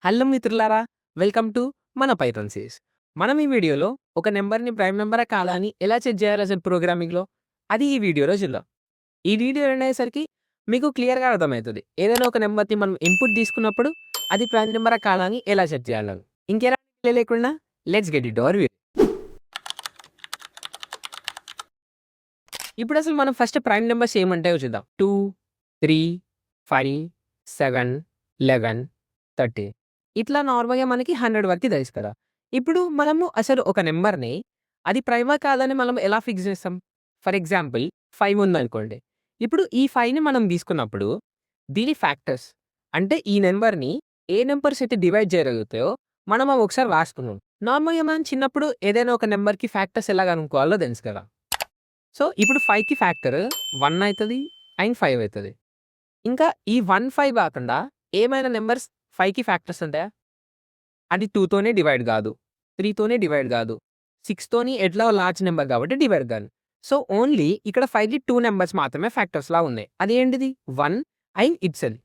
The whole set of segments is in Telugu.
హలో మిత్రులారా! వెల్కమ్ టు మన పైథాన్ సిరీస్. మనం ఈ వీడియోలో ఒక నంబర్‌ని ప్రైమ్ నంబరా కాదా అని ఎలా చెక్ చేయాలి అసలు ప్రోగ్రామింగ్‌లో అది ఈ వీడియోలో చూద్దాం. ఈ వీడియో ఎండ్ అయ్యేసరికి మీకు క్లియర్‌గా అర్థమైతది. ఏదైనా ఒక నంబర్‌ని మనం ఇన్‌పుట్ తీసుకున్నప్పుడు అది ప్రైమ్ నంబరా కాదా అని ఎలా చెక్ చేయాలని. ఇంకెలాంటి డిలే లేకుండా let's get into hour video. ఇప్పుడు అసలు మనం ఫస్ట్ ప్రైమ్ నంబర్స్ ఏముంటాయో చూద్దాం. 2, 3, 5, 7, 11, 13 ఇట్లా నార్మల్‌గా మనకి 100 వరకు తెలుసు కదా! ఇప్పుడు మనము అసలు ఒక నంబర్‌ని అది ప్రైమా కాదని మనం ఎలా ఫిక్స్ చేస్తాం? ఫర్ ఎగ్జాంపుల్ 5 ఉందనుకోండి. ఇప్పుడు ఈ 5ని మనం తీసుకున్నప్పుడు దీని ఫ్యాక్టర్స్ అంటే ఈ నంబర్‌ని ఏ నంబర్స్ అయితే డివైడ్ చేయగలుగుతాయో మనం అవి ఒకసారి రాసుకున్నాం. నార్మల్‌గా మనం చిన్నప్పుడు ఏదైనా ఒక నంబర్‌కి ఫ్యాక్టర్స్ ఎలా కనుక్కోవాలో తెలుసు కదా! సో, ఇప్పుడు 5కి ఫ్యాక్టర్ 1 అయితది అండ్ 5 అయితది. ఇంకా ఈ 1, 5 కాకుండా ఏమైనా నంబర్స్ 5కి ఫ్యాక్టర్స్ ఉంటాయా? అది 2 తోనే డివైడ్ గాదు. 3 తోనే డివైడ్ గాదు. 6 తోని ఎట్లా లార్జ్ నంబర్ కాబట్టి డివైడ్ గాదు. సో, ఓన్లీ ఇక్కడ 5కి 2 నంబర్స్ మాత్రమే ఫ్యాక్టర్స్‌లా ఉన్నాయి. అదేంటిది 1 అండ్ ఇట్సెల్ఫ్.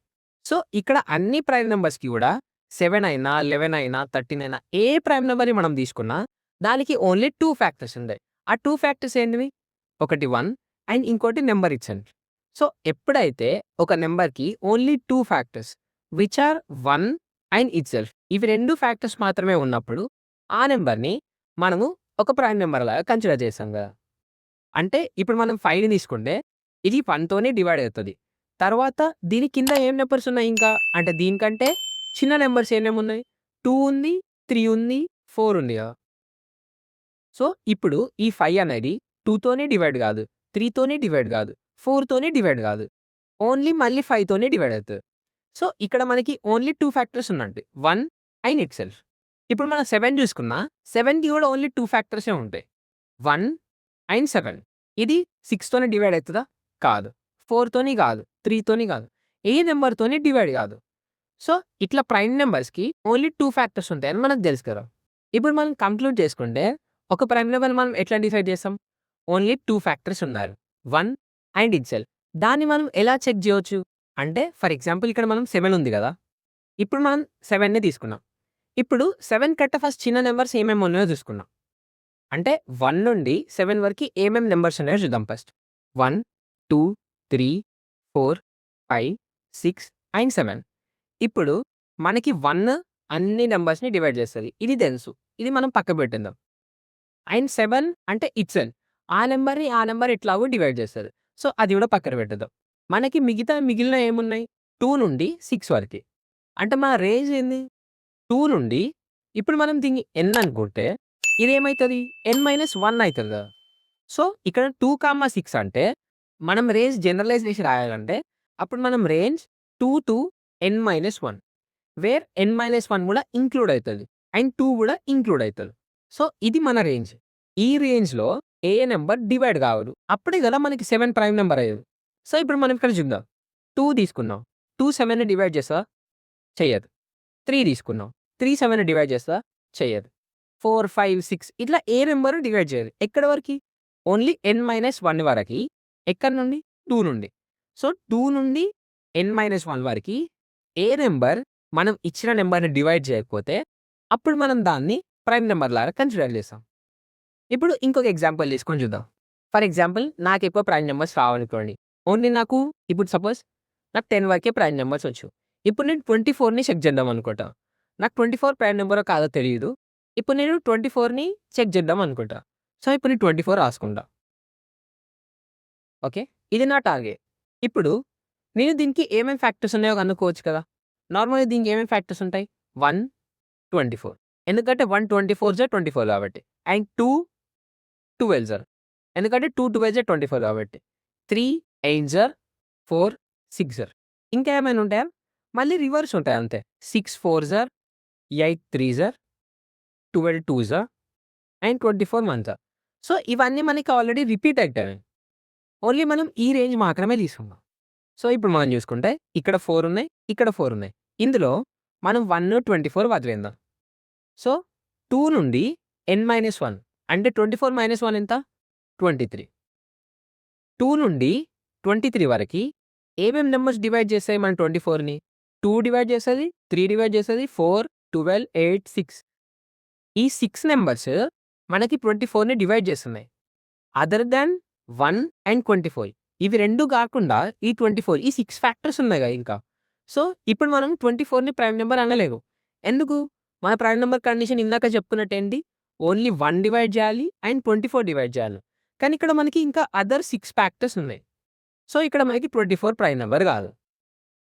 సో, ఇక్కడ అన్ని ప్రైమ్ నంబర్స్‌కి గూడా 7 అయినా, 11 అయినా, 13 అయినా ఏ ప్రైమ్ నంబర్‌ని మనం తీసుకున్నా దానికి ఓన్లీ 2 ఫ్యాక్టర్స్ ఉంటాయి. ఆ 2 ఫ్యాక్టర్స్ ఏంటివి? ఒకటి 1 అండ్ ఇంకోటి నంబర్ ఇట్సెల్ఫ్. సో, ఎప్పుడైతే ఒక నంబర్‌కి only 2 factors which are 1 and itself ఇవి 2 ఫ్యాక్టర్స్ మాత్రమే ఉన్నప్పుడు ఆ నంబర్‌ని మనము ఒక ప్రైమ్ నంబర్ లాగా కన్సిడర్ చేస్తాం గదా! అంటే ఇప్పుడు మనం 5ని తీసుకుంటే ఇది 1 తోనే డివైడ్ అవుతది. తర్వాత దీని కింద ఏం నంబర్స్ ఉన్నాయి ఇంకా? అంటే దీనికంటే చిన్న నంబర్స్ ఏమేమున్నాయి? 2 ఉంది, 3 ఉంది, 4 ఉంది గదా! సో, ఇప్పుడు ఈ 5 అనేది 2 తోనే డివైడ్ గాదు. 3 తోనే డివైడ్ గాదు. 4 తోనే డివైడ్ గాదు. ఓన్లీ మళ్ళీ 5 తోనే డివైడ్ అయితది. సో, ఇక్కడ మనకి ఓన్లీ 2 ఫ్యాక్టర్స్ ఉన్నట్టు. 1 అండ్ ఇట్సెల్ఫ్. ఇప్పుడు మనం 7 చూసుకున్నా 7కి కూడా ఓన్లీ 2 ఫ్యాక్టర్సే ఉంటాయి. 1 అండ్ 7 ఇది 6 తోనే డివైడ్ అయితదా? కాదు. 4 తోని గాదు. 3 తోని గాదు. ఏ నంబర్ తోని డివైడ్ గాదు. సో, ఇట్లా ప్రైమ్ నంబర్స్‌కి ఓన్లీ 2 ఫ్యాక్టర్స్ ఉంటాయని మనకు తెలుసు కదా! ఇప్పుడు మనం కంక్లూడ్ చేసుకుంటే ఒక ప్రైమ్ నంబర్‌ని మనం ఎట్లా డిసైడ్ చేస్తాం? ఓన్లీ 2 ఫ్యాక్టర్స్ ఉన్నారు. 1 అండ్ ఇట్సెల్ఫ్. దాన్ని మనం ఎలా చెక్ చేయొచ్చు? అంటే ఫర్ ఎగ్జాంపుల్ ఇక్కడ మనం 7 ఉంది గదా! ఇప్పుడు మనం 7ని తీసుకున్నాం. ఇప్పుడు 7 కంటే ఫస్ట్ చిన్న నంబర్స్ ఏమేమి ఉన్నాయో చూసుకుందాం. అంటే 1 నుండి 7 వరకి ఏమేం నంబర్స్ ఉన్నాయో చూద్దాం ఫస్ట్. 1, 2, 3, 4, 5, 6 అండ్ 7. ఇప్పుడు మనకి 1 అన్ని నంబర్స్‌ని డివైడ్ చేస్తది. ఇది తెలుసు. ఇది మనం పక్కకు పెట్టేద్దాం. అండ్ 7 అంటే ఇట్సెల్ఫ్. ఆ నంబర్ ఎట్లాగో డివైడ్ చేస్తది. సో, అది కూడా పక్కన పెట్టేద్దాం. మనకి మిగిలిన ఏమున్నాయి? 2 నుండి 6 వరకి. అంటే మన రేంజ్ ఏంది? 2 నుండి ఇప్పుడు మనం దీన్ని n అనుకుంటే ఇదేమైతది? n-1 అయితది గదా! సో, ఇక్కడ 2, 6 అంటే మనం రేంజ్ జనరలైజ్ చేసి రాయాలంటే అప్పుడు మనం రేంజ్ 2-n-1 వేర్ n-1 కూడా ఇంక్లూడ్ అయితది. అండ్ 2 కూడా ఇంక్లూడ్ అయితది. సో, ఇది మన రేంజ్. ఈ రేంజ్‌లో ఏ నంబర్ డివైడ్ కావదు. అప్పుడే గదా మనకి 7 ప్రైమ్ నంబర్ అయ్యేది. సో, ఇప్పుడు మనం ఇక్కడ చూద్దాం. 2 తీసుకున్నాం. 2 7ని డివైడ్ చేస్తదా? చెయ్యదు. 3 తీసుకున్నాం. 3 7ని డివైడ్ చేస్తదా? చెయ్యదు. 4, 5, 6 ఇట్లా ఏ నంబరు డివైడ్ చేయదు. ఎక్కడి వరకి? ఓన్లీ n-1 వరకి. ఎక్కడి నుండి? 2 నుండి. సో, 2 నుండి n-1 వరకి ఏ నంబర్ మనం ఇచ్చిన నంబర్‌ని డివైడ్ చేయకపోతే అప్పుడు మనం దాన్ని ప్రైమ్ నంబర్ లాగా కన్సిడర్ చేస్తాం. ఇప్పుడు ఇంకొక ఎగ్జాంపుల్ తీసుకొని చూద్దాం. ఫర్ ఎగ్జాంపుల్ నాకెక్కువ ప్రైమ్ నంబర్స్ రావనుకోండి. ఓన్లీ నాకు ఇప్పుడు సపోజ్ నాకు 10 వరకే ప్రైమ్ నంబర్స్ వచ్చు. ఇప్పుడు నేను 24ని చెక్ చేద్దాం అనుకుంటా. నాకు 24 ప్రైమ్ నంబరో కాదో తెలీదు. ఇప్పుడు నేను 24ని చెక్ చేద్దాం అనుకుంటా. సో, ఇప్పుడు నేను 24 రాసుకుంటా. ఓకే. ఇది నా టార్గెట్. ఇప్పుడు నేను దీనికి ఏమేం ఫ్యాక్టర్స్ ఉన్నాయో కనుక్కోవచ్చు కదా! నార్మల్‌గా దీనికి ఏమేం ఫ్యాక్టర్స్ ఉంటాయి? 1, 24 ఎందుకంటే 1 24 జా 24 కాబట్టి. అండ్ 2 12 జా ఎందుకంటే 2 12 జా 24 కాబట్టి. 3 8 జా 4 6 జా ఇంకా ఏమైనా ఉంటాయా? మళ్ళీ రివర్స్ ఉంటాయి అంతే. 6 4 జా 8 3 జా 12 2 జా అండ్ 24 1 జా. సో, ఇవన్నీ మనకి ఆల్రెడీ రిపీట్ అయితాయి. ఓన్లీ మనం ఈ రేంజ్ మాత్రమే తీసుకున్నాం. సో, ఇప్పుడు మనం చూసుకుంటే ఇక్కడ 4 ఉన్నాయి. ఇక్కడ 4 ఉన్నాయి. ఇందులో మనం 1, 24 వదిలేద్దాం. సో, 2 నుండి n-1 అంటే 24 - 1 ఎంత? 23. 2 నుండి 23 వరకి ఏమేం నంబర్స్ డివైడ్ చేస్తాయి మన 24ని? 2 డివైడ్ చేస్తది, 3 డివైడ్ చేస్తది, 4 12, 8, 6 ఈ 6 నంబర్స్ మనకి 24ని డివైడ్ చేస్తున్నాయి. అదర్ దాన్ 1 అండ్ 24 ఇవి 2 గాకుండా ఈ 24 ఈ 6 ఫ్యాక్టర్స్ ఉన్నాయిగా ఇంకా. సో, ఇప్పుడు మనం 24ని ప్రైమ్ నంబర్ అనలేము. ఎందుకు? మన ప్రైమ్ నంబర్ కండిషన్ ఇందాక చెప్పుకున్నట్టేంటి? ఓన్లీ 1 డివైడ్ చేయాలి అండ్ 24 డివైడ్ చేయాలి. కానీ ఇక్కడ మనకి ఇంకా అదర్ 6 ఫ్యాక్టర్స్ ఉన్నాయి. సో, ఇక్కడ మనకి 24 ప్రైమ్ నంబర్ కాదు.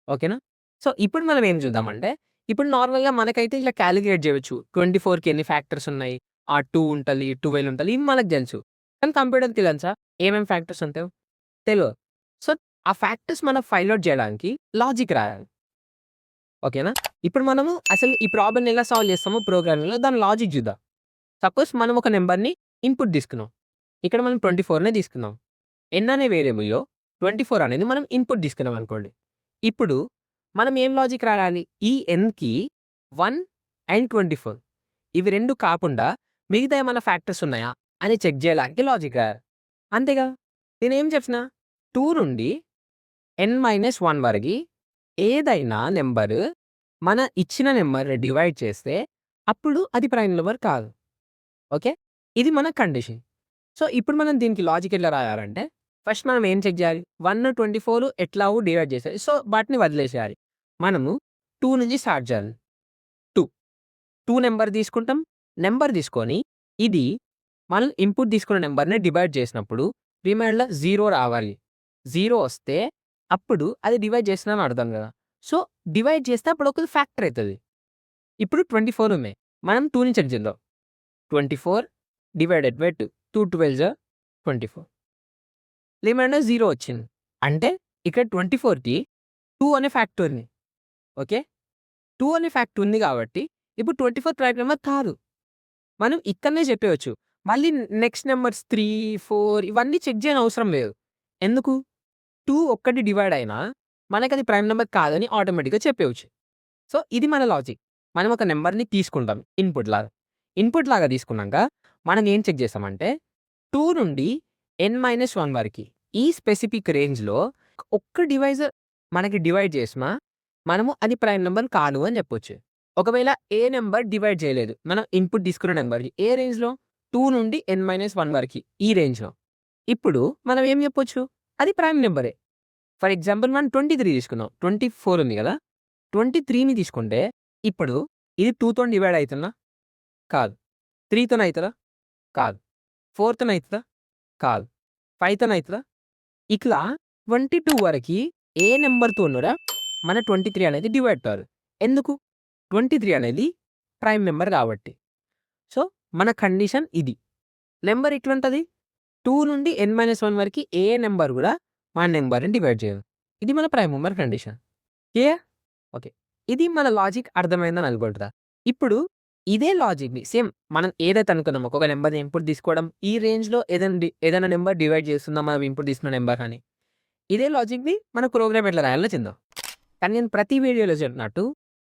ఓకేనా? సో, ఇప్పుడు మనం ఏం చూద్దామంటే, ఇప్పుడు నార్మల్‌గా మనకైతే ఇలా కాలిక్యులేట్ చేయొచ్చు. 24కి ఎన్ని ఫ్యాక్టర్స్ ఉన్నాయి? 2 ఉంటది, 12 ఉంటది. ఇవి మనకు తెలుసు. కానీ కంప్యూటర్‌కి తెలుసా? ఏమేం ఫ్యాక్టర్స్ ఉంటాయో? తెలవదు. సో, ఆ ఫ్యాక్టర్స్ మనం ఫైండ్ ఔట్ చేయడానికి లాజిక్ రాయాలి. ఓకేనా? ఇప్పుడు మనము అసలు ఈ ప్రాబ్లమ్‌ని ఎలా సాల్వ్ చేస్తామో ప్రోగ్రామింగ్‌లో దాని లాజిక్ చూద్దాం. సపోజ్ మనం ఒక నంబర్‌ని ఇన్‌పుట్ తీసుకున్నాం. ఇక్కడ మనం 24నే తీసుకున్నాం. n అనే వేరియబుల్‌లో 24 అనేది మనం ఇన్‌పుట్ తీసుకున్నాం అనుకోండి. ఇప్పుడు మనం ఏం లాజిక్ రాయాలి? ఈ nకి 1 అండ్ 24 ఇవి 2 కాకుండా మిగతా ఏమన్నా ఫ్యాక్టర్స్ ఉన్నాయా అని చెక్ చేయడానికి లాజిక్ రాయాలి. అంతేగా? నేనేం చెప్పినా 2 నుండి n-1 వరకి ఏదైనా నంబరు మన ఇచ్చిన నంబర్‌ని డివైడ్ చేస్తే అప్పుడు అది ప్రైమ్ నంబర్ కాదు. ఓకే? ఇది మన కండిషన్. సో, ఇప్పుడు మనం దీనికి లాజిక్ ఎట్లా రాయాలంటే ఫస్ట్ మనం ఏం చెక్ చేయాలి? 1, 24 ఎట్లాగో డివైడ్ చేసేయాలి. సో, వాటిని వదిలేసేయాలి. మనము 2 నుంచి స్టార్ట్ చేయాలి. 2. 2 నంబర్ తీసుకుంటాం. నంబర్ తీసుకొని ఇది మనం ఇన్‌పుట్ తీసుకున్న నంబర్‌ని డివైడ్ చేసినప్పుడు రిమైండర్‌లో 0 రావాలి. 0 వస్తే అప్పుడు అది డివైడ్ చేస్తున్నామని అర్థం కదా! సో, డివైడ్ చేస్తే అప్పుడు ఒక ఫ్యాక్టర్ అయితది. ఇప్పుడు 24 ఉన్నాయి. మనం 2ని చెక్ చేద్దాం. 24 డివైడెడ్ బై 2. 2 12 24. రిమైండర్ 0 వచ్చింది. అంటే ఇక్కడ 24కి 2 అనే ఫ్యాక్టర్ ఉంది. ఓకే? 2 అనే ఫ్యాక్టర్ ఉంది కాబట్టి ఇప్పుడు 24 ప్రైమ్ నంబర్ కాదు. మనం ఇక్కడనే చెప్పేయొచ్చు. మళ్ళీ నెక్స్ట్ నంబర్స్ 3, 4 ఇవన్నీ చెక్ చేయని అవసరం లేదు. ఎందుకు? 2 ఒక్కటి డివైడ్ అయినా మనకది ప్రైమ్ నంబర్ కాదని ఆటోమేటిక్‌గా చెప్పేయొచ్చు. సో, ఇది మన లాజిక్. మనం ఒక నంబర్‌ని తీసుకుంటాం ఇన్‌పుట్ లాగా. ఇన్‌పుట్ లాగా తీసుకున్నాక మనం ఏం చెక్ చేస్తామంటే 2 నుండి n-1 వరకి ఈ స్పెసిఫిక్ రేంజ్‌లో ఒక్క డివైజర్ మనకి డివైడ్ చేసినా మనము అది ప్రైమ్ నంబర్ కాదు అని చెప్పొచ్చు. ఒకవేళ ఏ నంబర్ డివైడ్ చేయలేదు. మనం ఇన్‌పుట్ తీసుకున్న నంబర్‌ని ఏ రేంజ్‌లో 2 నుండి n-1 వరకి ఈ రేంజ్‌లో. ఇప్పుడు మనం ఏం చెప్పొచ్చు? అది ప్రైమ్ నంబరే. ఫర్ ఎగ్జాంపుల్ మనం 23 తీసుకుందాం. 24 ఉంది కదా! 23ని తీసుకుంటే ఇప్పుడు ఇది 2తోని డివైడ్ అయితుందా? కాదు. 3తోని అయితదా? కాదు. 4తోని అయితదా? కాదు. 5తోని అయితదా? ఇట్లా 22 వరకి ఏ నంబర్‌తోనూరా మన 23 అనేది డివైడ్ కాదు. ఎందుకు? 23 అనేది ప్రైమ్ నంబర్ కాబట్టి. సో, మన కండిషన్ ఇది. నంబర్ ఎట్లుంటది? 2 నుండి n-1 వరకి ఏ నంబర్ గూడా మన నంబర్‌ని డివైడ్ చేయదు. ఇది మన prime number condition. Clear? Okay. ఇది మన లాజిక్ అర్థమైందని అనుకుంటా. ఇప్పుడు ఇదే లాజిక్‌ని సేమ్ మనం ఏదైతే అనుకున్నామో ఒక నంబర్‌ని ఇన్‌పుట్ తీసుకోవడం, ఈ రేంజ్‌లో ఏదైనా నంబర్ డివైడ్ చేస్తుందా మనం ఇన్‌పుట్ తీసుకున్న నంబర్ అని. ఇదే లాజిక్‌ని మన ప్రోగ్రామ్ ఎట్లా రాయాలో చూద్దాం. కానీ నేను ప్రతి వీడియోలో చెప్పినట్టు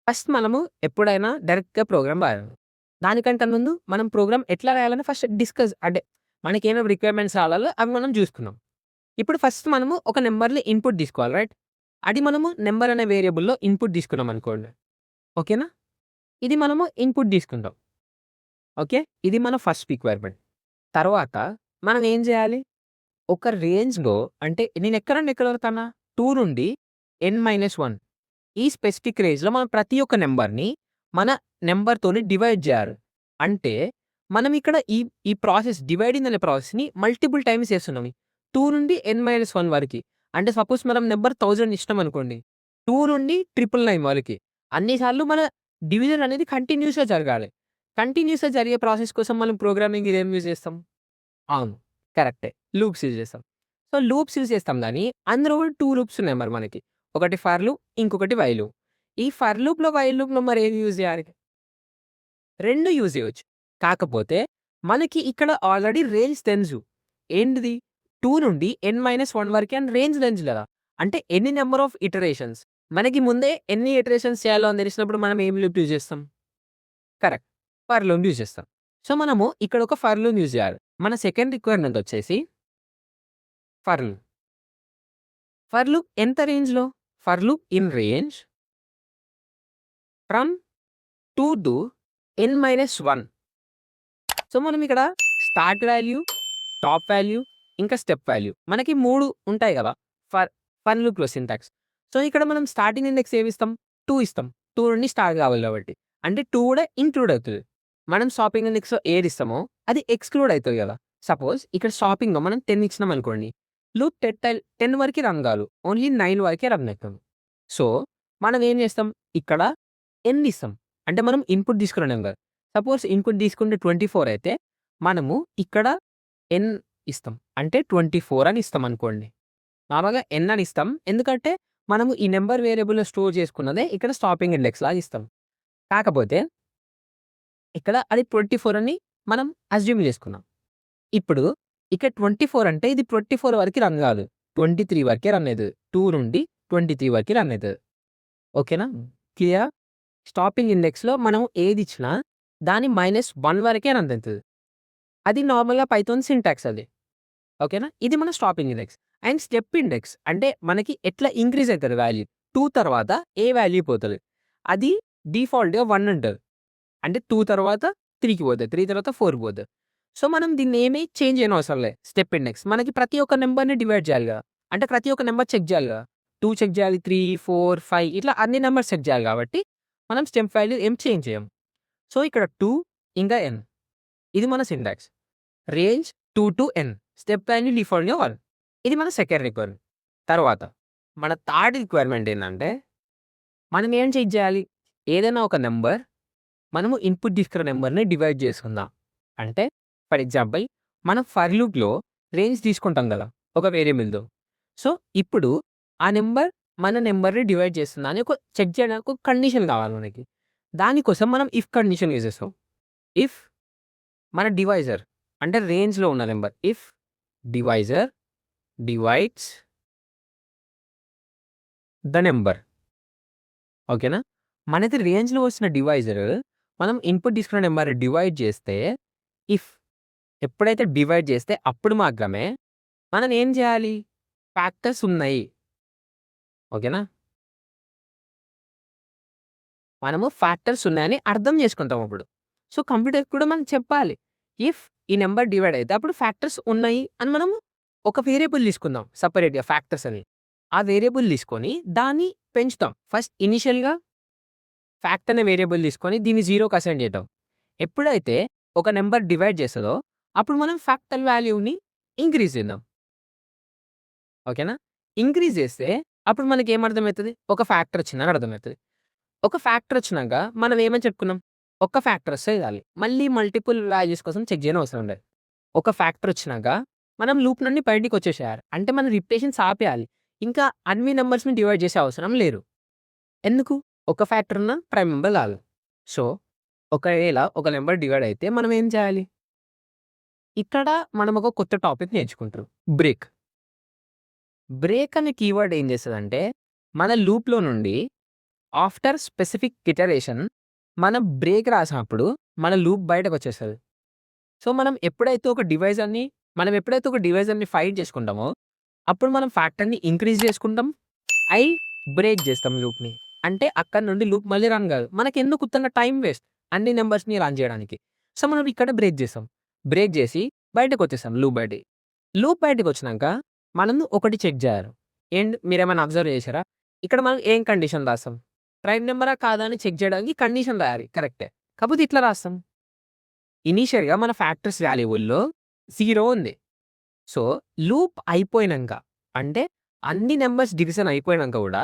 ఫస్ట్ మనము ఎప్పుడైనా డైరెక్ట్‌గా ప్రోగ్రామ్ రాయాలి. దానికంటే ముందు మనం ప్రోగ్రామ్ ఎట్లా రాయాలని ఫస్ట్ డిస్కస్ అంటే మనకేమేం రిక్వైర్మెంట్స్ రావాలో అవి మనం చూసుకుందాం. ఇప్పుడు ఫస్ట్ మనము ఒక నంబర్‌ని ఇన్‌పుట్ తీసుకోవాలి రైట్? అది మనము నంబర్ అనే వేరియబుల్‌లో ఇన్‌పుట్ తీసుకున్నాం అనుకోండి. ఓకేనా? ఇది మనము ఇన్‌పుట్ తీసుకుంటాం. ఓకే? ఇది మన ఫస్ట్ రిక్వైర్మెంట్. తర్వాత మనం ఏం చేయాలి? ఒక రేంజ్‌లో అంటే నేను ఎక్కడ వరకన్నా 2 నుండి n-1 ఈ స్పెసిఫిక్ రేంజ్‌లో మనం ప్రతి ఒక్క నంబర్‌ని మన నంబర్‌తోని డివైడ్ చేయాలి. అంటే మనం ఇక్కడ ఈ ప్రాసెస్ డివైడింగ్ అనే ప్రాసెస్‌ని మల్టిపుల్ టైమ్స్ చేస్తున్నాం. 2 నుండి n-1 వరకి. అంటే సపోజ్ మనం నంబర్ 1000 ఇచ్చినాం అనుకోండి. 2 నుండి 999 వరకి. అన్ని సార్లు మన డివిజన్ అనేది కంటిన్యూయస్‌గా జరగాలి. కంటిన్యూయస్‌గా జరిగే ప్రాసెస్ కోసం మనం ప్రోగ్రామింగ్ ఇదేం యూజ్ చేస్తాం? అవును. కరెక్టే. లూప్స్ యూజ్ చేస్తాం. సో, లూప్స్ యూజ్ చేస్తాం గానీ, అందులో కూడా 2 లూప్స్ ఉన్నాయి మరి మనకి. ఒకటి ఫర్ లూప్, ఇంకొకటి వైల్ లూప్. ఈ ఫర్ లూప్‌లో, వైల్ లూప్‌లో మరి ఏది యూజ్ చేయాలి? 2 యూజ్ చేయొచ్చు. కాకపోతే మనకి ఇక్కడ ఆల్రెడీ రేంజ్ తెలుసు. ఏంటిది? 2 నుండి n-1 వరకి అని రేంజ్ తెలుసు గదా! అంటే ఎన్ని నంబర్ ఆఫ్ ఇటరేషన్స్. మనకి ముందే ఎన్ని ఇటరేషన్స్ చేయాలో అని తెలిసినప్పుడు మనం ఏం లూప్ యూజ్ చేస్తాం? కరెక్ట్. ఫర్ లూప్ యూజ్ చేస్తాం. సో, మనము ఇక్కడ ఒక ఫర్ లూప్ యూజ్ చేయాలి. మన సెకండ్ రిక్వైర్మెంట్ వచ్చేసి ఫర్ లూప్. ఫర్ లూప్ ఎంత రేంజ్‌లో? For loop in range from 2n-1. So మనం ఇక్కడ స్టార్ట్ వాల్యూ, టాప్ వాల్యూ, ఇంకా స్టెప్ వాల్యూ మనకి 3 ఉంటాయి కదా ఫర్ లూప్‌లో సింటాక్స్. సో ఇక్కడ మనం స్టార్టింగ్ ఇండెక్స్ ఏమిస్తాం? 2 ఇస్తాం. 2 నుండి స్టార్ట్ కావాలి కాబట్టి. అంటే 2 కూడా ఇంక్లూడ్ అవుతది. మనం స్టాపింగ్ ఇండెక్స్‌లో ఏది ఇస్తామో అది ఎక్స్‌క్లూడ్ అయితది కదా! సపోజ్ ఇక్కడ స్టాపింగ్‌లో మనం 10 ఇచ్చినాం అనుకోండి. లూప్ 10 వరకి రన్ కాదు. ఓన్లీ 9 వరకే రన్ అయితది. సో మనం ఏం చేస్తాం? ఇక్కడ n ఇస్తాం. అంటే మనం ఇన్‌పుట్ తీసుకున్నాం కదా! సపోజ్ ఇన్‌పుట్ తీసుకుంటే 24 అయితే మనము ఇక్కడ n ఇస్తాం. అంటే 24 అని ఇస్తాం అనుకోండి. నార్మల్‌గా n అని ఇస్తాం. ఎందుకంటే మనము ఈ నంబర్ వేరియబుల్‌లో స్టోర్ చేసుకున్నదే ఇక్కడ స్టాపింగ్ ఇండెక్స్ లాగా ఇస్తాం. కాకపోతే ఇక్కడ అది 24 అని మనం అస్యూమ్ చేసుకున్నాం. ఇప్పుడు ఇక్కడ 24 అంటే ఇది 24 వరకి రన్ కాదు. 23 వరకే రన్ అయితది. 2 నుండి 23 వరకి రన్ అయితది. ఓకేనా? క్లియర్? స్టాపింగ్ ఇండెక్స్‌లో మనం ఏది ఇచ్చినా దాని -1 వరకే రన్ అయితది. అది నార్మల్‌గా పైథాన్ సింటాక్స్ అది. ఓకేనా? ఇది మన stopping index. And step index అంటే మనకి ఎట్లా ఇంక్రీజ్ అయితది వాల్యూ. 2 తర్వాత ఏ వాల్యూ పోతది. అది డిఫాల్ట్‌గా 1 ఉంటది. అంటే 2 తర్వాత 3కి పోతది. 3 తర్వాత 4కి పోతది. సో మనం దీన్ని ఏమి చేంజ్ చేయనవసరం లే. Step index. మనకి ప్రతి ఒక్క నంబర్‌ని డివైడ్ చేయాలి కదా! అంటే ప్రతి ఒక్క నంబర్ చెక్ చేయాలి కదా! 2 చెక్ చేయాలి. 3, 4, 5 ఇట్లా అన్ని నంబర్స్ చెక్ చేయాలి కాబట్టి మనం స్టెప్ వాల్యూ ఏం చేంజ్ చేయం. సో ఇక్కడ 2 ఇంకా n. ఇది మన syntax. Range 2-n. Step value డిఫాల్ట్‌గా 1. ఇది మన సెకండ్ రిక్వైర్మెంట్. తర్వాత మన థర్డ్ రిక్వైర్మెంట్ ఏందంటే మనం ఏం చెక్ చేయాలి? ఏదైనా ఒక నంబర్ మనము ఇన్‌పుట్ తీసుకున్న నంబర్‌ని డివైడ్ చేసుకుందాం. అంటే ఫర్ ఎగ్జాంపుల్ మనం ఫర్ లూప్‌లో రేంజ్ తీసుకుంటాం కదా! ఒక వేరియబుల్‌తో. సో ఇప్పుడు ఆ నంబర్ మన నంబర్‌ని డివైడ్ చేస్తుందా అని చెక్ చేయడానికి ఒక కండిషన్ కావాలి మనకి. దానికోసం మనం ఇఫ్ కండిషన్ యూజ్ చేస్తాం. ఇఫ్ మన డివైజర్ అంటే రేంజ్‌లో ఉన్న number. If divisor divides the number. ఓకేనా? మనది రేంజ్‌లో వచ్చిన డివైజర్ మనం ఇన్‌పుట్ తీసుకున్న నంబర్‌ని డివైడ్ చేస్తే ఇఫ్ ఎప్పుడైతే డివైడ్ చేస్తే అప్పుడు మాత్రమే మనం ఏం చేయాలి? ఫ్యాక్టర్స్ ఉన్నాయి. ఓకేనా? మనము ఫ్యాక్టర్స్ ఉన్నాయని అర్థం చేసుకుంటాం అప్పుడు. సో కంప్యూటర్‌కి కూడా మనం చెప్పాలి. ఇఫ్ ఈ నంబర్ డివైడ్ అయితే అప్పుడు ఫ్యాక్టర్స్ ఉన్నాయి అని మనము ఒక వేరియబుల్ తీసుకుందాం సెపరేట్‌గా ఫ్యాక్టర్స్ అని. ఆ వేరియబుల్ తీసుకొని దాన్ని పెంచుతాం. ఫస్ట్ ఇనీషియల్‌గా ఫ్యాక్ట్ అనే వేరియబుల్ తీసుకొని దీన్ని 0కి అసైన్ చేద్దాం. ఎప్పుడైతే ఒక నంబర్ డివైడ్ చేస్తదో అప్పుడు మనం ఫ్యాక్టల్ వాల్యూని ఇంక్రీజ్ చేద్దాం. ఓకేనా? ఇంక్రీజ్ చేస్తే అప్పుడు మనకేం అర్థమైతది? ఒక ఫ్యాక్టర్ వచ్చిందని అర్థమైతది. ఒక ఫ్యాక్టర్ వచ్చినాక మనం ఏమని చెప్పుకున్నాం? ఒక్క ఫ్యాక్టర్ వస్తే చాలు. మళ్ళీ మల్టిపుల్ వాల్యూస్ కోసం చెక్ చేయనవసరం లేదు. ఒక ఫ్యాక్టర్ వచ్చినాక మనం లూప్ నుండి బయటికొచ్చేసేయాలి. అంటే మనం రిపిటేషన్స్ ఆపేయాలి. ఇంకా అన్ని నంబర్స్‌ని డివైడ్ చేసే అవసరం లేదు. ఎందుకు? ఒక ఫ్యాక్టర్ ఉన్న ప్రైమ్ నంబర్ కాదు. సో ఒకవేళ ఒక నంబర్ డివైడ్ అయితే మనం ఏం చేయాలి? ఇక్కడ మనం ఒక కొత్త టాపిక్ నేర్చుకుంటాం. బ్రేక్. బ్రేక్ అనే కీవర్డ్ ఏం చేస్తదంటే మన లూప్‌లో నుండి ఆఫ్టర్ స్పెసిఫిక్ ఇటరేషన్ మనం బ్రేక్ రాసినప్పుడు మన లూప్ బయటకొచ్చేస్తది. సో మనం ఎప్పుడైతే ఒక డివైజర్‌ని ఫైట్ చేసుకుంటామో అప్పుడు మనం ఫ్యాక్టర్‌ని ఇంక్రీజ్ చేసుకుంటాం. ఐ బ్రేక్ చేస్తాం లూప్‌ని. అంటే అక్కడి నుండి లూప్ మళ్ళీ రన్ కాదు. మనకెందుకు ఉత్తంగా టైమ్ వేస్ట్ అన్ని నంబర్స్‌ని రన్ చేయడానికి. సో మనం ఇక్కడ బ్రేక్ చేస్తాం. బ్రేక్ చేసి బయటకొచ్చేస్తాం లూప్ బయటికి. లూప్ బయటకొచ్చినాక మనం ఒకటి చెక్ చేయాలి. మీరేమైనా అబ్జర్వ్ చేశారా? ఇక్కడ మనం ఏం కండిషన్ రాస్తాం? ప్రైమ్ నంబరా కాదా అని చెక్ చేయడానికి కండిషన్ రాయాలి. కరెక్టే. కాకపోతే ఇట్లా రాస్తాం. ఇనీషియల్‌గా మన ఫ్యాక్టర్స్ వాల్యుబుల్‌లో 0 ఉంది. సో లూప్ అయిపోయినంక అంటే అన్ని నంబర్స్ డివిజన్ అయిపోయినంక కూడా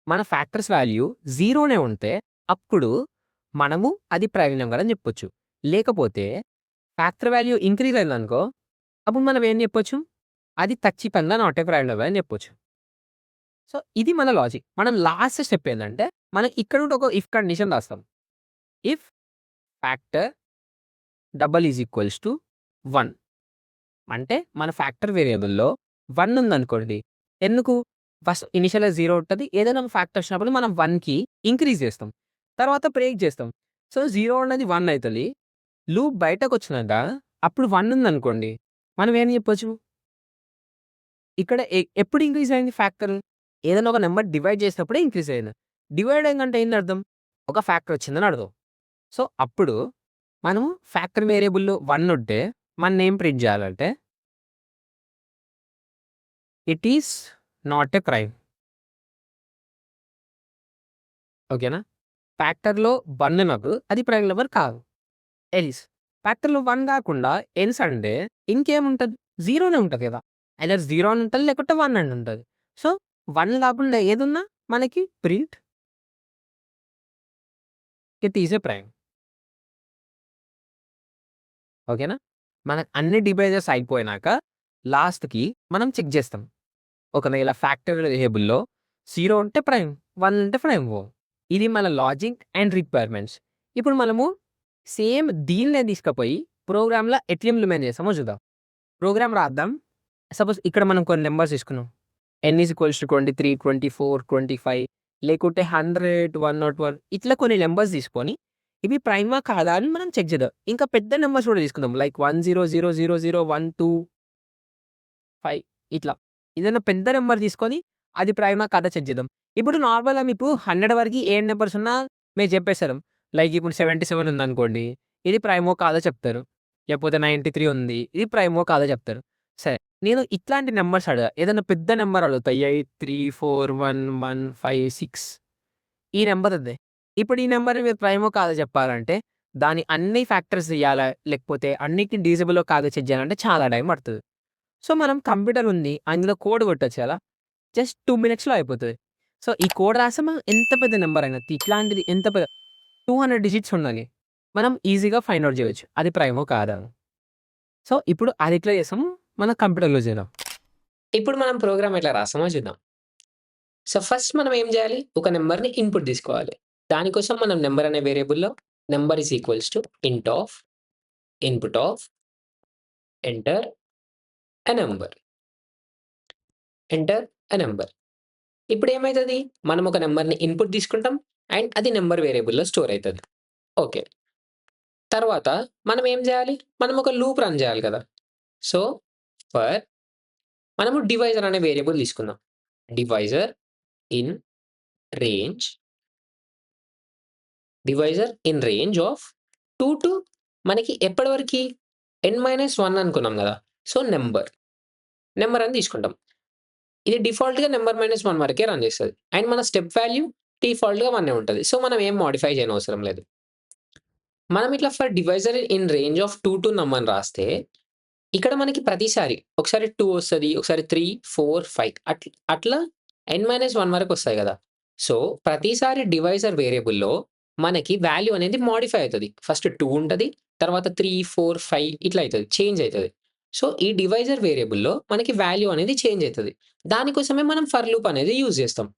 మన ఫ్యాక్టర్స్ వాల్యూ 0నే ఉంటే అప్పుడు మనము అది ప్రైమ్ నంబర్ అని చెప్పొచ్చు. లేకపోతే ఫ్యాక్టర్ వాల్యూ ఇంక్రీజ్ అయిందనుకో అప్పుడు మనం ఏం చెప్పొచ్చు? అది ఖచ్చితంగా నాట్ ఏ ప్రైమ్ నంబర్ అని చెప్పొచ్చు. సో ఇది మన లాజిక్. మనం లాస్ట్ స్టెప్ ఏందంటే మనం ఇక్కడ నుండి ఒక ఇఫ్ కండిషన్ రాస్తాం. If factor double is equals to 1 అంటే మన ఫ్యాక్టర్ వేరియబుల్‌లో 1 ఉందనుకోండి. ఎందుకు? ఫస్ట్ ఇనిషియల్‌గా 0 ఉంటది. ఏదైనా ఒక ఫ్యాక్టర్ వచ్చినప్పుడు మనం 1కి ఇంక్రీజ్ చేస్తాం. తర్వాత బ్రేక్ చేస్తాం. సో 0 అన్నది 1 అయితది. లూప్ బయటకొచ్చినాక అప్పుడు 1 ఉందనుకోండి. మనం ఏం చెప్పొచ్చు? ఇక్కడ ఎప్పుడు ఇంక్రీజ్ అయింది ఫ్యాక్టర్? ఏదైనా ఒక నంబర్ డివైడ్ చేసినప్పుడే ఇంక్రీజ్ అయింది. డివైడ్ అయిందంటే ఏందర్థం? ఒక ఫ్యాక్టర్ వచ్చిందని అర్థం. సో, అప్పుడు మనము ఫ్యాక్టర్ వేరియబుల్‌లో 1 ఉంటే మననేం ప్రింట్ జేయాలంటే it is not a prime. ఓకేనా? ఫ్యాక్టర్‌లో 1 ఉన్నప్పుడు అది ప్రైమ్ నంబర్ కాదు. ఎల్స్ ఫ్యాక్టర్‌లో 1 గాకుండా ఎల్స్ అంటే ఇంకేముంటది? 0నే ఉంటది గదా! ఐదర్ 0 అని ఉంటది లేకపోతే 1 అని ఉంటది. సో, 1 గాకుండా ఏదున్నా మనకి print it is a prime. ఓకేనా? మనకు అన్ని డివైజెస్ అయిపోయినాక లాస్ట్‌కి మనం చెక్ జేస్తాం. ఒకవేళ ఫ్యాక్టర్ వేరియబుల్‌లో 0 ఉంటే ప్రైమ్, 1 ఉంటే ప్రైమ్. ఇది మన లాజిక్ అండ్ రిక్వైర్మెంట్స్. ఇప్పుడు మనము సేమ్ దీన్నే తీసుకపోయి ప్రోగ్రామ్‌లో ఎట్లా ఇంప్లిమెంట్ చేస్తామో చూద్దాం. ప్రోగ్రామ్ రాద్దాం. సపోజ్ ఇక్కడ మనం కొన్ని నంబర్స్ తీసుకున్నాం. n ఈజ్ ఈక్వల్స్ టు 23, 24, 25 లేకుంటే 100, 101 ఇట్లా కొన్ని నంబర్స్ తీసుకొని ఇవి ప్రైమా కాదా అని మనం చెక్ చేద్దాం. ఇంకా పెద్ద నంబర్స్ కూడా తీసుకుందాం. లైక్ 10000125 ఇట్లా. ఏదైనా పెద్ద నంబర్ తీసుకొని అది ప్రైమా కాదా చెక్ చేద్దాం. ఇప్పుడు నార్మల్‌గా మీకు 100 వరకి ఏ నంబర్స్ ఉన్నా మీరు చెప్పేస్తారు. లైక్ ఇప్పుడు 77 ఉందనుకోండి. ఇది ప్రైమో కాదో చెప్తారు. లేకపోతే 93 ఉంది. ఇది ప్రైమో కాదో చెప్తారు. సరే. నేను ఇట్లాంటి నంబర్స్ అడగా. ఏదైనా పెద్ద నంబర్ అడుగుతా. 834115 ఈ నంబర్ ఉంది. ఇప్పుడు ఈ నంబర్ మీరు ప్రైమో కాదో చెప్పాలంటే దాని అన్ని ఫ్యాక్టర్స్ తీయాలా? లేకపోతే అన్నిటిని డివిజిబులో కాదో చెక్ చేయాలంటే చాలా టైం పడతది. సో, మనం కంప్యూటర్ ఉంది. అందులో కోడ్ కొట్టొచ్చు కదా! జస్ట్ 2 మినిట్స్‌లో అయిపోతది. సో, ఈ కోడ్ రాస్తే మనం ఎంత పెద్ద నంబర్ అయినా ఇట్లాంటిది ఎంత 200 డిజిట్స్ ఉన్నది. మనం ఈజీగా ఫైండ్ ఔట్ చేయొచ్చు. అది ప్రైమో కాదా? సో, ఇప్పుడు అది ఎట్లా చేస్తామో మన కంప్యూటర్‌లో చేద్దాం. ఇప్పుడు మనం ప్రోగ్రామ్ ఎట్లా రాస్తామో చూద్దాం. సో, ఫస్ట్ మనం ఏం చేయాలి? ఒక నంబర్‌ని ఇన్‌పుట్ తీసుకోవాలి. దానికోసం మనం నంబర్ అనే వేరియబుల్‌లో number is equals to int of input of enter a number. Enter a number. ఇప్పుడు ఏమైతది? మనం ఒక నంబర్‌ని ఇన్‌పుట్ తీసుకుంటాం. అండ్ అది నంబర్ వేరియబుల్‌లో స్టోర్ అయితది. ఓకే. తర్వాత మనం ఏం చేయాలి? మనం ఒక లూప్ రన్ చేయాలి కదా! సో, ఫర్ మనము డివైజర్ అనే వేరియబుల్ తీసుకుందాం. Divisor in range divisor in range of 2 to మనకి ఎప్పటి వరకి n-1 అనుకున్నాం గదా! సో, నంబర్ అని తీసుకుంటాం. ఇది డిఫాల్ట్‌గా నంబర్-1 వరకే రన్ చేస్తది. అండ్ మన స్టెప్ వాల్యూ డిఫాల్ట్‌గా 1 ఉంటది. సో, మనం ఏం మోడిఫై చేయనవసరం లేదు. మనం ఇట్లా for divisor in range of 2 to నమ్ అని రాస్తే ఇక్కడ మనకి ప్రతిసారి ఒకసారి 2 వస్తది. ఒకసారి 3, 4, 5 అట్లా n-1 వరకొస్తాయి గదా! సో, ప్రతిసారి డివైజర్ వేరియబుల్‌లో మనకి వాల్యూ అనేది మోడిఫై అయితది. ఫస్ట్ 2 ఉంటది. తర్వాత 3, 4, 5 ఇట్లా అయితది. చేంజ్ అయితది. సో, ఈ డివైజర్ వేరియబుల్‌లో మనకి వాల్యూ అనేది చేంజ్ అయితది. దానికోసమే మనం ఫర్ లూప్ అనేది యూజ్ చేస్తాం.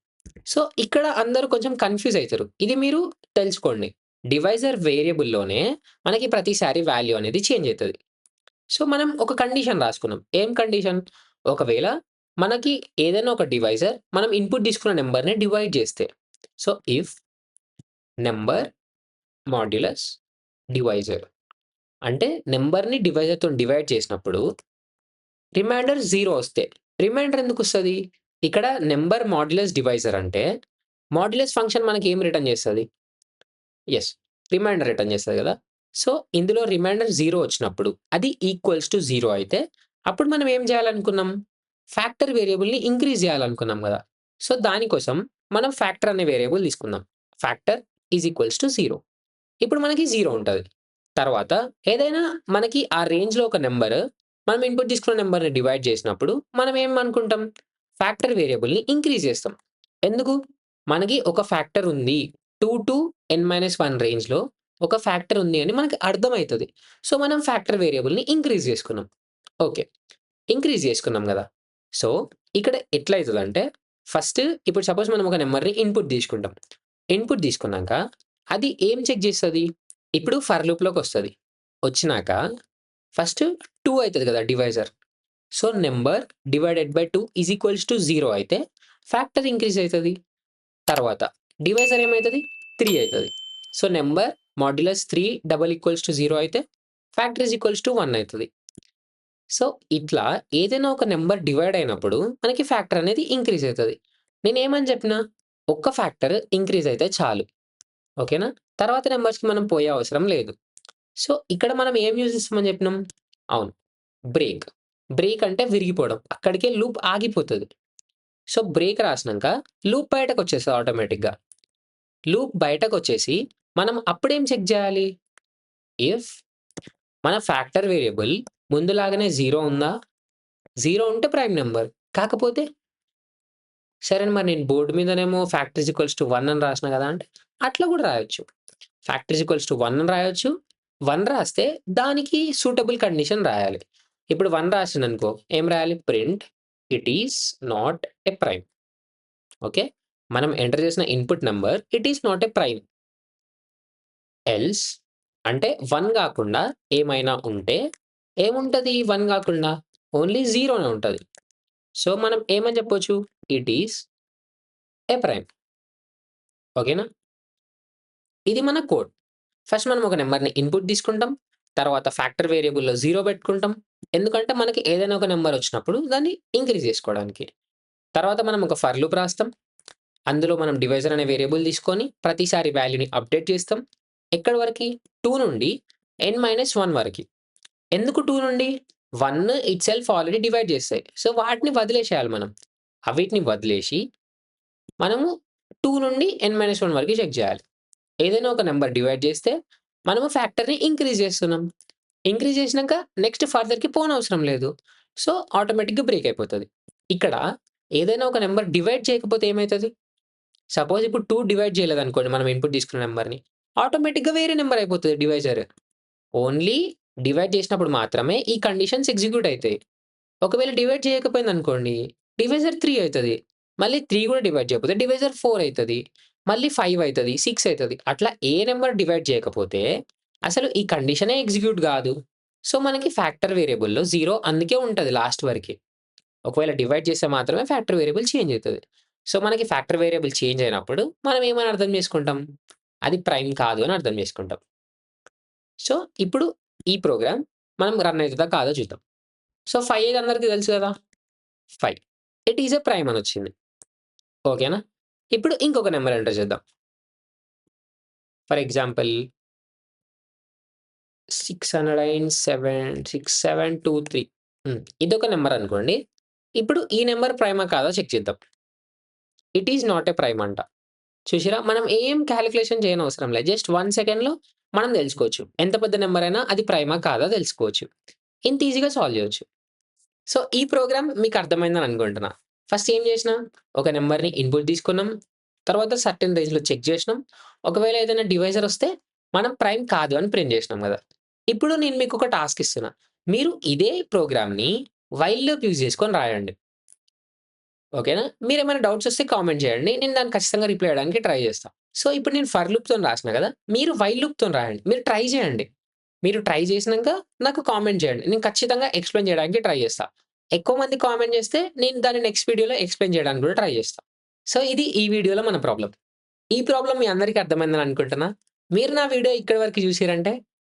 సో, ఇక్కడ అందరూ కొంచెం కన్‌ఫ్యూజ్ అయితారు. ఇది మీరు తెలుసుకోండి. డివైజర్ వేరియబుల్‌లోనే మనకి ప్రతిసారి వాల్యూ అనేది చేంజ్ అయితది. సో, మనం ఒక కండిషన్ రాసుకున్నాం. ఏం కండిషన్? ఒకవేళ మనకి ఏదైనా ఒక డివైజర్ మనం ఇన్‌పుట్ తీసుకున్న నంబర్‌ని డివైడ్ చేస్తే. So, if number modulus divisor అంటే నంబర్‌ని డివైజర్‌తోని డివైడ్ చేసినప్పుడు రిమైండర్ 0 వస్తే. రిమైండర్ ఎందుకొస్తది? ఇక్కడ నంబర్ మాడ్యులస్ డివైజర్ అంటే మాడ్యులస్ ఫంక్షన్ మనకి ఏం రిటర్న్ చేస్తది? యెస్. రిమైండర్ రిటర్న్ చేస్తది గదా! సో, ఇందులో రిమైండర్ 0 వచ్చినప్పుడు అది ఈక్వల్స్ టు 0 అయితే అప్పుడు మనం ఏం చేయాలనుకున్నాం? ఫ్యాక్టర్ వేరియబుల్‌ని ఇంక్రీజ్ చేయాలనుకున్నాం గదా! సో, దానికోసం మనం ఫ్యాక్టర్ అనే వేరియబుల్ తీసుకుందాం. Factor is equals to 0. ఇప్పుడు మనకి 0 ఉంటది. తర్వాత ఏదైనా మనకి ఆ రేంజ్‌లో ఒక నంబర్ మనం ఇన్‌పుట్ తీసుకున్న నంబర్‌ని డివైడ్ చేసినప్పుడు మనం ఏమనుకుంటాం? ఫ్యాక్టర్ వేరియబుల్‌ని ఇంక్రీజ్ చేస్తాం. ఎందుకు? మనకి ఒక ఫ్యాక్టర్ ఉంది. 2-n-1 రేంజ్‌లో ఒక ఫ్యాక్టర్ ఉంది అని మనకు అర్థమైతది. సో, మనం ఫ్యాక్టర్ వేరియబుల్‌ని ఇంక్రీజ్ చేసుకున్నాం. ఓకే. ఇంక్రీజ్ చేసుకున్నాం గదా! సో, ఇక్కడ ఎట్లయితదంటే ఫస్ట్ ఇప్పుడు సపోజ్ మనం ఒక నంబర్‌ని ఇన్‌పుట్ తీసుకుంటాం. ఇన్‌పుట్ తీసుకున్నాక అది ఏం చెక్ చేస్తది? ఇప్పుడు ఫర్ లూప్‌లోకొస్తది. వచ్చినాక ఫస్ట్ 2 అయితది గదా! Divisor. So, number divided by 2 is equals to 0 అయితే ఫ్యాక్టర్ ఇంక్రీజ్ అయితది. తర్వాత డివైజర్ ఏమైతది? 3 అయితది. So, number modulus 3 double equals to 0 అయితే ఫ్యాక్టర్ ఈజ్ ఈక్వల్స్ టు 1 అయితది. సో, ఇట్లా ఏదైనా ఒక నంబర్ డివైడ్ అయినప్పుడు మనకి ఫ్యాక్టర్ అనేది ఇంక్రీజ్ అయితది. నేనేమని చెప్పినా? ఒక్క ఫ్యాక్టర్ ఇంక్రీజ్ అయితే చాలు. ఓకేనా? తర్వాత నంబర్స్‌కి మనం పోయే అవసరం లేదు. సో, ఇక్కడ మనం ఏం యూజ్ చేస్తామని చెప్పినాం? అవును. బ్రేక్. బ్రేక్ అంటే విరిగిపోవడం. అక్కడికే లూప్ ఆగిపోతది. సో, బ్రేక్ రాసినంక లూప్ బయటకొచ్చేస్తది ఆటోమేటిక్‌గా. లూప్ బయటకొచ్చేసి మనం అప్పుడేం చెక్ జేయాలి? ఇఫ్ మన ఫ్యాక్టర్ వేరియబుల్ ముందులాగానే 0 ఉందా? 0 ఉంటే ప్రైమ్ నంబర్. కాకపోతే సరే మరి నేను బోర్డ్ మీదనేమో ఫ్యాక్టర్ ఈజ్ ఈక్వల్స్ టు 1 అని రాసిన గదా! అంటే అట్లా గూడా రాయొచ్చు. ఫ్యాక్టర్ ఈజ్ ఈక్వల్స్ టు 1 అని రాయొచ్చు. 1 రాస్తే దానికి సూటబుల్ కండిషన్ రాయాలి. ఇప్పుడు 1 రాసాననుకో ఏం రాయాలి? Print it is not a prime. Okay. మనం ఎంటర్ చేసిన input number it is not a prime. Else అంటే 1 గాకుండా ఏమైనా ఉంటే ఏముంటది 1 గాకుండా? ఓన్లీ 0 నే ఉంటది. సో, మనం ఏమని చెప్పొచ్చు? It is a prime. ఓకేనా? ఇది మన కోడ్. ఫస్ట్ మనం ఒక నంబర్‌ని ఇన్‌పుట్ తీసుకుంటాం. తర్వాత ఫ్యాక్టర్ వేరియబుల్‌లో 0 పెట్టుకుంటాం. ఎందుకంటే మనకి ఏదైనా ఒక నంబర్ వచ్చినప్పుడు దాన్ని ఇంక్రీజ్ చేసుకోవడానికి. తర్వాత మనం ఒక ఫర్ లూప్ రాస్తాం. అందులో మనం డివైజర్ అనే వేరియబుల్ తీసుకొని ప్రతిసారి వాల్యూని అప్డేట్ చేస్తాం. ఎక్కడి వరకి? 2 నుండి n-1 వరకి. ఎందుకు 2 నుండి? 1 ఇట్‌సెల్ఫ్ ఆల్రెడీ డివైడ్ చేస్తాయి. సో, వాటిని వదిలేసేయాలి మనం. అవిటిని వదిలేసి మనము 2 నుండి n-1 వరకి చెక్ చేయాలి. ఏదైనా ఒక నంబర్ డివైడ్ చేస్తే మనము ఫ్యాక్టర్‌ని ఇంక్రీజ్ చేస్తున్నాం. ఇంక్రీజ్ చేసినంక నెక్స్ట్ ఫర్దర్‌కి పోనవసరం లేదు. సో, ఆటోమేటిక్‌గా బ్రేక్ అయిపోతది. ఇక్కడ ఏదైనా ఒక నంబర్ డివైడ్ చేయకపోతే ఏమైతది? సపోజ్ ఇప్పుడు 2 డివైడ్ చేయలేదనుకోండి మనం ఇన్‌పుట్ తీసుకున్న నంబర్‌ని. ఆటోమేటిక్‌గా వేరే నంబర్ అయిపోతది డివైజర్. ఓన్లీ డివైడ్ చేసినప్పుడు మాత్రమే ఈ కండిషన్స్ ఎగ్జిక్యూట్ అయితాయి. ఒకవేళ డివైడ్ చేయకపోయిందనుకోండి, డివైజర్ 3 అయితది. మళ్ళీ 3 కూడా డివైడ్ చేయకపోతే డివైజర్ 4 అయితది. మళ్ళీ 5 అయితది, 6 అయితది. అట్లా ఏ నంబర్ డివైడ్ చేయకపోతే అసలు ఈ కండిషనే ఎగ్జిక్యూట్ గాదు. సో, మనకి ఫ్యాక్టర్ వేరియబుల్‌లో 0 అందుకే ఉంటది లాస్ట్ వరకి. ఒకవేళ డివైడ్ చేస్తే మాత్రమే ఫ్యాక్టర్ వేరియబుల్ చేంజ్ అయితది. సో, మనకి ఫ్యాక్టర్ వేరియబుల్ చేంజ్ అయినప్పుడు మనం ఏమని అర్థం చేసుకుంటాం? అది ప్రైమ్ కాదు అని అర్థం చేసుకుంటాం. సో, ఇప్పుడు ఈ ప్రోగ్రామ్ మనం రన్ అయితదా కాదో చూద్దాం. సో, 5 అందరికి తెలుసు గదా! 5. ఇట్ ఈస్ ఎ ప్రైమ్ అనొచ్చింది. ఓకేనా? ఇప్పుడు ఇంకొక నంబర్ ఎంటర్ చేద్దాం. ఫర్ ఎగ్జాంపుల్ 6723 ఇదొక నంబర్ అనుకోండి. ఇప్పుడు ఈ నంబర్ ప్రైమా కాదా చెక్ చేద్దాం. It is not a prime అంట. చూసిర్రా? మనం ఏం కాలిక్యులేషన్ చేయనవసరం లేదు. జస్ట్ 1 సెకండ్‌లో మనం తెలుసుకోవచ్చు. ఎంత పెద్ద నంబర్ అయినా అది ప్రైమా కాదా తెలుసుకోవచ్చు. ఇంత ఈజీగా సాల్వ్ చేయొచ్చు. సో, ఈ ప్రోగ్రామ్ మీకు అర్థమైందని అనుకుంటున్నా. ఫస్ట్ ఏం చేసినా, ఒక నంబర్‌ని ఇన్‌పుట్ తీసుకున్నాం. తర్వాత సర్టెన్ రేంజ్‌లో చెక్ చేసినాం. ఒకవేళ ఏదైనా డివైజర్ వస్తే మనం ప్రైమ్ కాదు అని ప్రింట్ చేసినాం గదా! ఇప్పుడు నేను మీకొక టాస్క్ ఇస్తున్నా. మీరు ఇదే ప్రోగ్రామ్‌ని వైల్ లూప్ యూజ్ చేసుకొని రాయండి. ఓకేనా? మీరేమైనా డౌట్స్ వస్తే కామెంట్ చేయండి. నేను దానికి ఖచ్చితంగా రిప్లై ఇవ్వడానికి ట్రై చేస్తా. సో, ఇప్పుడు నేను ఫర్ లూప్‌తోని రాసిన గదా! మీరు వైల్ లూప్‌తోని రాయండి. మీరు ట్రై చేయండి. మీరు ట్రై చేసినంక నాకు కామెంట్ చేయండి. నేను ఖచ్చితంగా ఎక్స్‌ప్లెయిన్ చేయడానికి ట్రై చేస్తా. ఎక్కువ మంది కామెంట్ చేస్తే నేను దాన్ని నెక్స్ట్ వీడియోలో ఎక్స్‌ప్లెయిన్ చేయడానికి కూడా ట్రై చేస్తా. సో, ఇది ఈ వీడియోలో మన ప్రాబ్లమ్. ఈ ప్రాబ్లమ్ మీ అందరికి అర్థమైందని అనుకుంటున్నా. మీరు నా వీడియో ఇక్కడి వరకు చూసిర్రంటే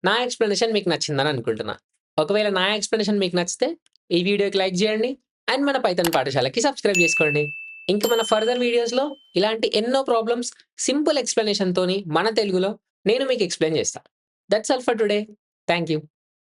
నా ఎక్స్‌ప్లనేషన్ మీకు నచ్చిందని అనుకుంటున్నా. ఒకవేళ నా ఎక్స్‌ప్లనేషన్ మీకు నచ్చితే ఈ వీడియోకి లైక్ చేయండి. అండ్ మన పైథాన్ పాఠశాలకి సబ్స్క్రైబ్ చేసుకోండి. ఇంకా మన ఫర్దర్ వీడియోస్‌లో ఇలాంటి ఎన్నో ప్రాబ్లమ్స్ సింపుల్ ఎక్స్‌ప్లనేషన్‌తోని మన తెలుగులో నేను మీకు ఎక్స్‌ప్లెయిన్ చేస్తా. That's all for today. Thank you.